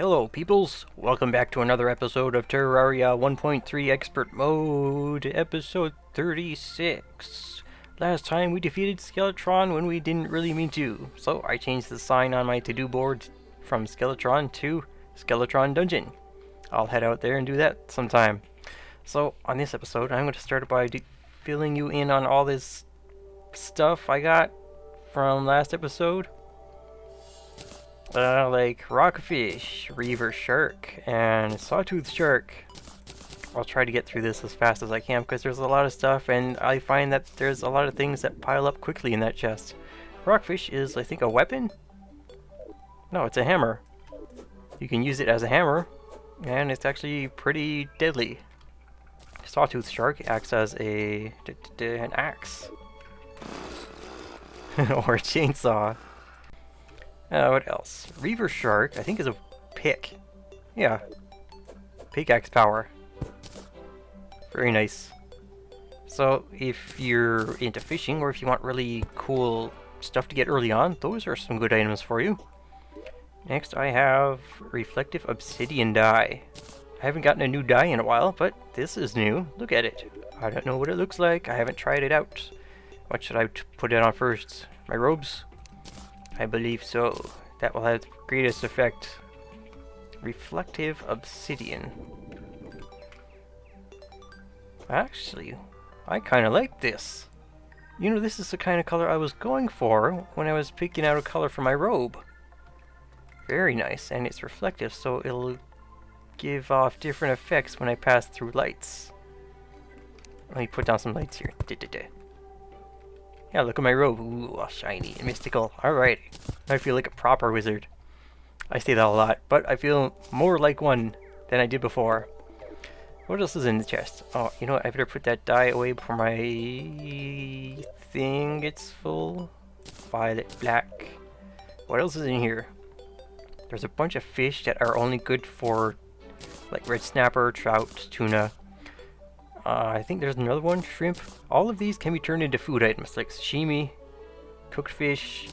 Hello peoples, welcome back to another episode of Terraria 1.3 Expert Mode, episode 36. Last time we defeated Skeletron when we didn't really mean to, so I changed the sign on my to-do board from Skeletron to Skeletron Dungeon. I'll head out there and do that sometime. So, on this episode, I'm going to start by filling you in on all this stuff I got from last episode. Like rockfish, reaver shark, and sawtooth shark. I'll try to get through this as fast as I can because there's a lot of stuff and I find that there's a lot of things that pile up quickly in that chest. Rockfish is, I think, a weapon? No, it's a hammer. You can use it as a hammer, and it's actually pretty deadly. Sawtooth shark acts as an axe. Or a chainsaw. What else? Reaver shark, I think, is a pick. Yeah. Pickaxe power. Very nice. So, if you're into fishing, or if you want really cool stuff to get early on, those are some good items for you. Next, I have reflective obsidian dye. I haven't gotten a new dye in a while, but this is new. Look at it. I don't know what it looks like. I haven't tried it out. What should I put it on first? My robes? I believe so. That will have the greatest effect. Reflective obsidian. Actually, I kind of like this. You know, this is the kind of color I was going for when I was picking out a color for my robe. Very nice, and it's reflective, so it'll give off different effects when I pass through lights. Let me put down some lights here. Yeah, look at my robe. Ooh, shiny and mystical. Alright. I feel like a proper wizard. I say that a lot, but I feel more like one than I did before. What else is in the chest? Oh, you know what? I better put that dye away before my thing gets full. Violet, black. What else is in here? There's a bunch of fish that are only good for like red snapper, trout, tuna. I think there's another one, shrimp. All of these can be turned into food items, like sashimi, cooked fish,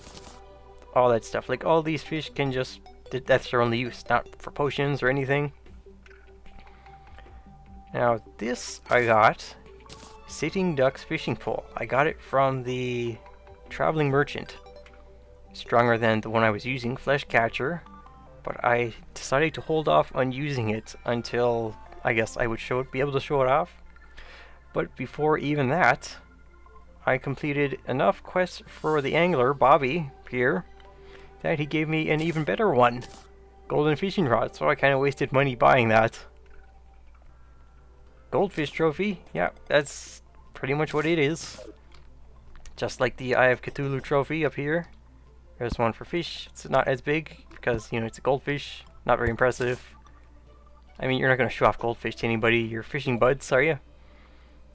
all that stuff. Like, all these fish can just, that's their only use, not for potions or anything. Now, this I got, Sitting Duck's Fishing Pole. I got it from the Traveling Merchant. Stronger than the one I was using, Flesh Catcher, but I decided to hold off on using it until, I guess, I would be able to show it off. But before even that, I completed enough quests for the angler, Bobby, here, that he gave me an even better one. Golden fishing rod, so I kind of wasted money buying that. Goldfish trophy, yeah, that's pretty much what it is. Just like the Eye of Cthulhu trophy up here. There's one for fish. It's not as big, because, you know, it's a goldfish. Not very impressive. I mean, you're not going to show off goldfish to anybody, your fishing buds, are you?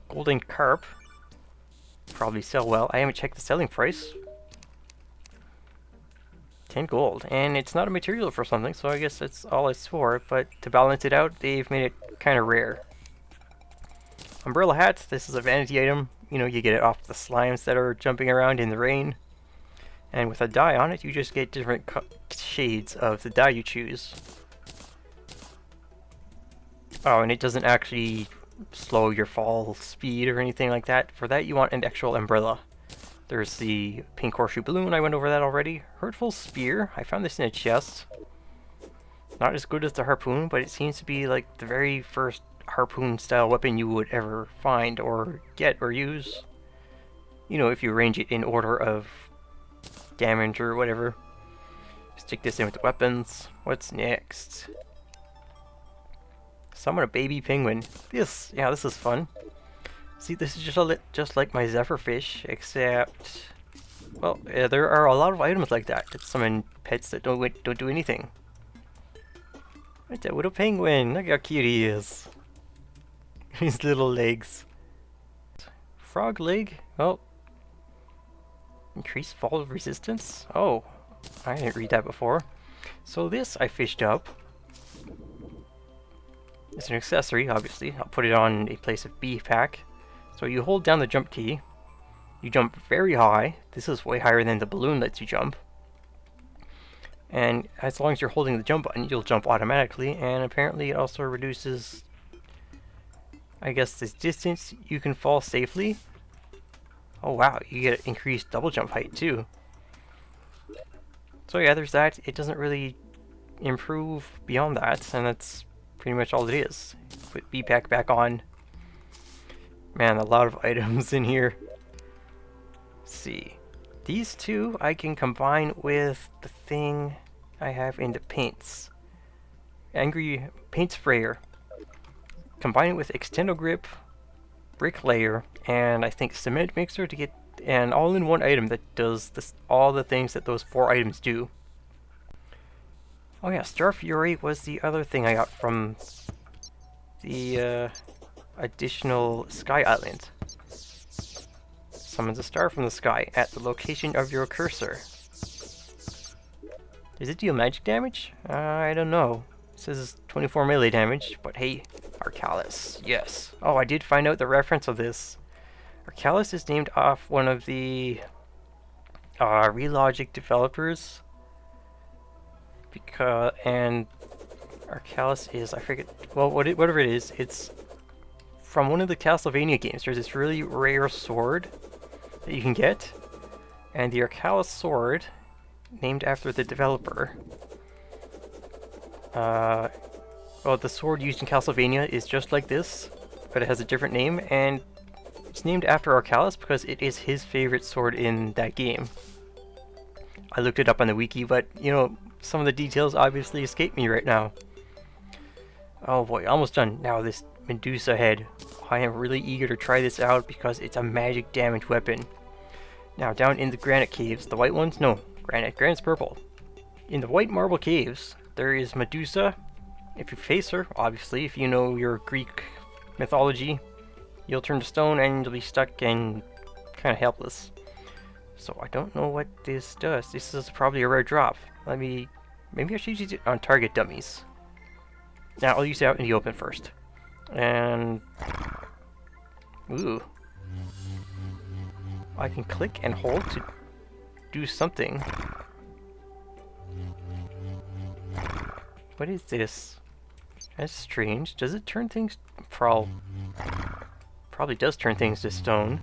Golden carp. Probably sell well. I haven't checked the selling price. 10 gold. And it's not a material for something, so I guess that's all it's for. But to balance it out, they've made it kind of rare. Umbrella hat. This is a vanity item. You know, you get it off the slimes that are jumping around in the rain. And with a dye on it, you just get different shades of the dye you choose. Oh, and it doesn't actually slow your fall speed or anything like that. For that, you want an actual umbrella. There's the pink horseshoe balloon. I went over that already. Hurtful spear. I found this in a chest. Not as good as the harpoon, but it seems to be like the very first harpoon style weapon you would ever find or get or use. You know, if you arrange it in order of damage or whatever. Stick this in with the weapons. What's next? Summon a baby penguin. This is fun. See, this is just like my zephyrfish, except, well, there are a lot of items like that that summon pets that don't do anything. What's that little penguin? Look how cute he is. His little legs. Frog leg. Oh, increased fall resistance. Oh, I didn't read that before. So this I fished up. It's an accessory, obviously. I'll put it on a place of B pack. So you hold down the jump key. You jump very high. This is way higher than the balloon lets you jump. And as long as you're holding the jump button, you'll jump automatically, and apparently it also reduces, I guess, this distance you can fall safely. Oh wow, you get increased double jump height too. So yeah, there's that. It doesn't really improve beyond that, and that's pretty much all it is. Put B-Pack back on. Man, a lot of items in here. Let's see. These two I can combine with the thing I have in the paints. Angry Paint Sprayer. Combine it with Extendo Grip, Bricklayer, and I think Cement Mixer to get an all-in-one item that does all the things that those 4 items do. Oh yeah, Star Fury was the other thing I got from the additional Sky Island. Summons a star from the sky at the location of your cursor. Does it deal magic damage? I don't know. It says 24 melee damage, but hey, Arcalis, yes. Oh, I did find out the reference of this. Arcalis is named off one of the Relogic developers. And Arcalis is, I forget, well, whatever it is, it's from one of the Castlevania games. There's this really rare sword that you can get, and the Arcalis sword, named after the developer. Well, the sword used in Castlevania is just like this, but it has a different name, and it's named after Arcalis because it is his favorite sword in that game. I looked it up on the wiki, but, you know, some of the details obviously escape me right now. Oh boy, almost done. Now this Medusa head. I am really eager to try this out because it's a magic damage weapon. Now down in the granite caves, the white ones? No, granite's purple. In the white marble caves, there is Medusa. If you face her, obviously, if you know your Greek mythology, you'll turn to stone and you'll be stuck and kind of helpless. So I don't know what this does. This is probably a rare drop. Maybe I should use it on target dummies. Now I'll use it out in the open first. And ooh, I can click and hold to do something. What is this? That's strange. Does it turn things? Probably does turn things to stone.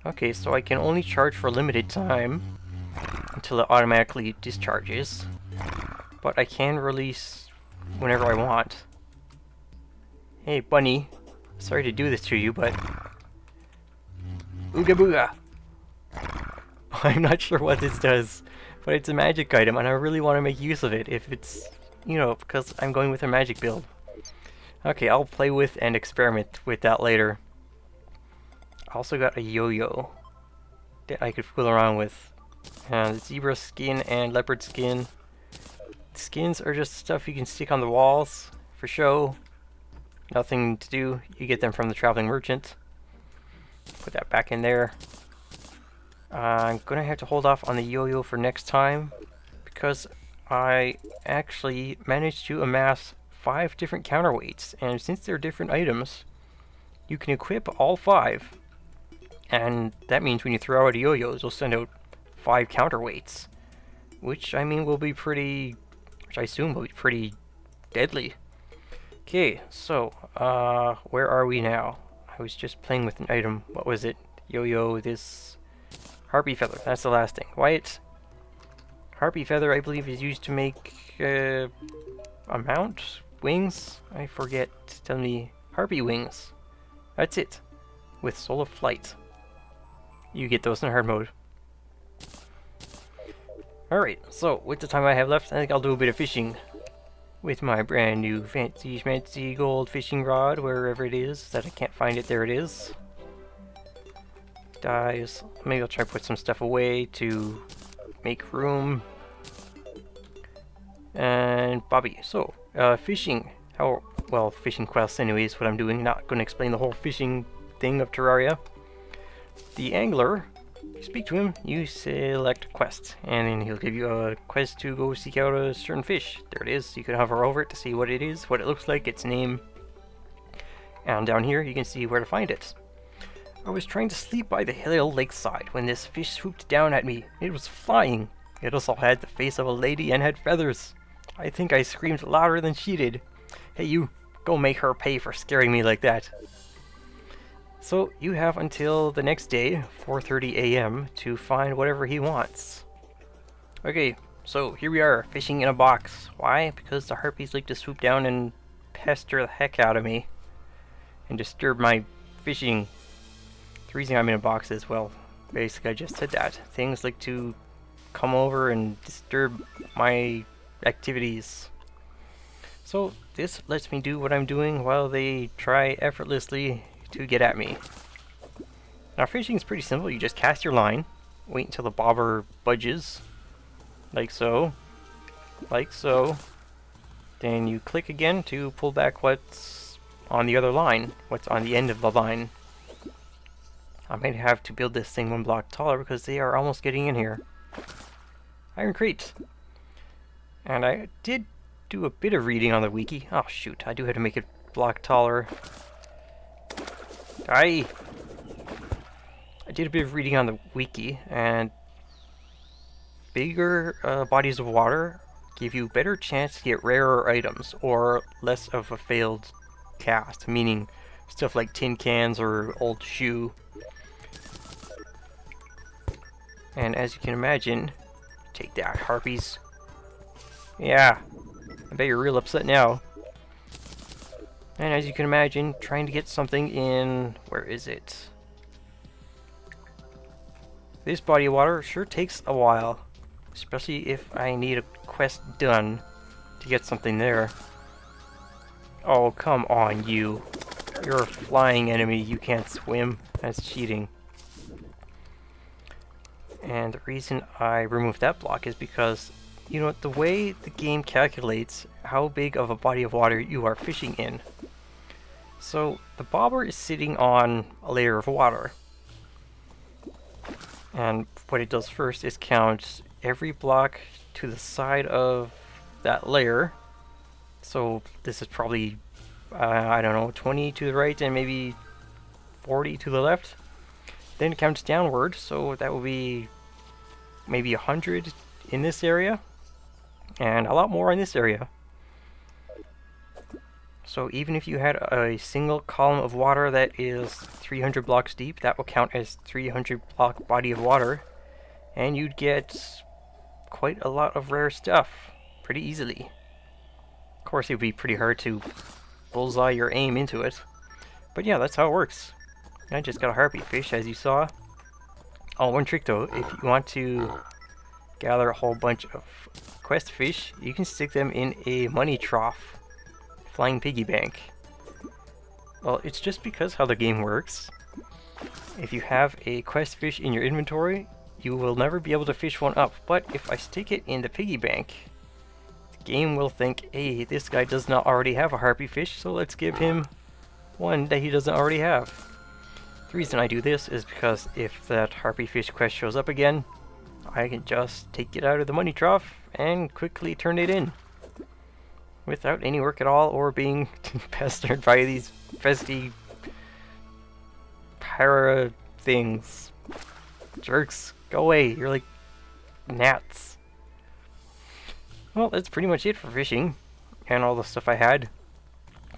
Okay, so I can only charge for a limited time until it automatically discharges, but I can release whenever I want. Hey bunny, sorry to do this to you, but ooga booga. I'm not sure what this does, but it's a magic item and I really want to make use of it if it's, you know, because I'm going with a magic build. Okay, I'll play with and experiment with that later. I also got a yo-yo that I could fool around with. Zebra skin and leopard skin. Skins are just stuff you can stick on the walls for show. Nothing to do. You get them from the traveling merchant. Put that back in there. I'm gonna have to hold off on the yo-yo for next time because I actually managed to amass 5 different counterweights, and since they're different items, you can equip all 5. And that means when you throw out yo-yos, you'll send out 5 counterweights, which I mean will be pretty, which I assume will be pretty deadly. Okay, so where are we now? I was just playing with an item. What was it? Yo-yo, this harpy feather. That's the last thing. Wyatt. Harpy feather, I believe, is used to make a mount, wings. I forget. Tell me, harpy wings. That's it. With Soul of Flight. You get those in hard mode. Alright, so with the time I have left, I think I'll do a bit of fishing with my brand new fancy schmancy gold fishing rod, wherever it is that I can't find it. There it is. Dies. Maybe I'll try to put some stuff away to make room. And Bobby. So, fishing. Well, fishing quests anyways, what I'm doing. Not going to explain the whole fishing thing of Terraria. The angler, you speak to him, you select a quest, and then he'll give you a quest to go seek out a certain fish. There it is. You can hover over it to see what it is, what it looks like, its name. And down here you can see where to find it. I was trying to sleep by the hill lakeside when this fish swooped down at me. It was flying. It also had the face of a lady and had feathers. I think I screamed louder than she did. Hey you, go make her pay for scaring me like that. So you have until the next day, 4:30 a.m. to find whatever he wants. Okay, so here we are, fishing in a box. Why? Because the harpies like to swoop down and pester the heck out of me and disturb my fishing. The reason I'm in a box is, well, basically I just said that. Things like to come over and disturb my activities. So this lets me do what I'm doing while they try effortlessly to get at me. Now fishing is pretty simple. You just cast your line, wait until the bobber budges, like so, like so. Then you click again to pull back what's on the other line, what's on the end of the line. I might have to build this thing 1 block taller because they are almost getting in here. Iron crate. And I did do a bit of reading on the wiki. Oh shoot, I do have to make it block taller. I did a bit of reading on the wiki, and bigger bodies of water give you better chance to get rarer items, or less of a failed cast, meaning stuff like tin cans or old shoe. And as you can imagine, take that, harpies. Yeah, I bet you're real upset now. And as you can imagine, trying to get something in, where is it? This body of water sure takes a while, especially if I need a quest done to get something there. Oh, come on, you. You're a flying enemy, you can't swim. That's cheating. And the reason I removed that block is because, you know, the way the game calculates how big of a body of water you are fishing in. So the bobber is sitting on a layer of water. And what it does first is count every block to the side of that layer. So this is probably, I don't know, 20 to the right and maybe 40 to the left. Then it counts downward, so that will be maybe 100 in this area and a lot more in this area. So even if you had a single column of water that is 300 blocks deep, that will count as 300 block body of water, and you'd get quite a lot of rare stuff pretty easily. Of course, it would be pretty hard to bullseye your aim into it, but yeah, that's how it works. I just got a harpy fish, as you saw. Oh, one trick though, if you want to gather a whole bunch of quest fish, you can stick them in a money trough. Flying piggy bank. Well, it's just because how the game works. If you have a quest fish in your inventory, you will never be able to fish one up. But if I stick it in the piggy bank, the game will think, hey, this guy does not already have a harpy fish, so let's give him one that he doesn't already have. The reason I do this is because if that harpy fish quest shows up again, I can just take it out of the money trough and quickly turn it in. Without any work at all, or being pestered by these pesky para things. Jerks, go away, you're like gnats. Well, that's pretty much it for fishing, and all the stuff I had.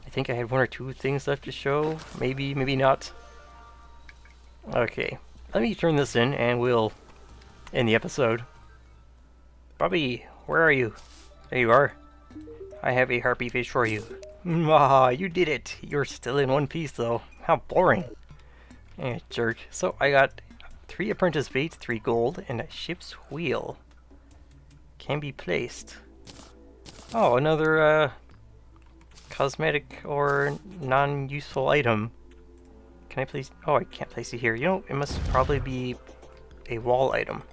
I think I had 1 or 2 things left to show, maybe, maybe not. Okay, let me turn this in, and we'll end the episode. Bobby, where are you? There you are. I have a harpy fish for you. Ah, you did it! You're still in one piece though. How boring. Eh, jerk. So I got 3 apprentice bait, 3 gold, and a ship's wheel. Can be placed. Oh, another cosmetic or non-useful item. Can I place? Oh, I can't place it here. You know, it must probably be a wall item.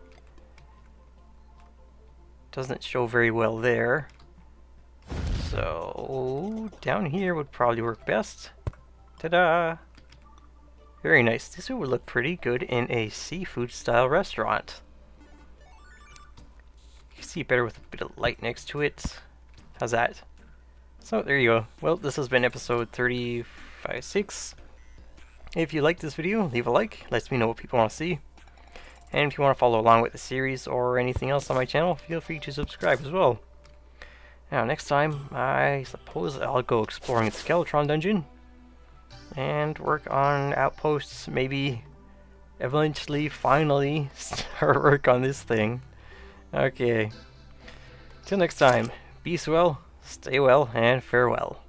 Doesn't show very well there. So, down here would probably work best. Ta-da! Very nice. This would look pretty good in a seafood style restaurant. You can see it better with a bit of light next to it. How's that? So, there you go. Well, this has been episode 36. If you like this video, leave a like, lets me know what people want to see. And if you want to follow along with the series or anything else on my channel, feel free to subscribe as well. Now, next time, I suppose I'll go exploring the Skeletron dungeon and work on outposts, maybe eventually, finally, start work on this thing. Okay. Till next time, be well, stay well, and farewell.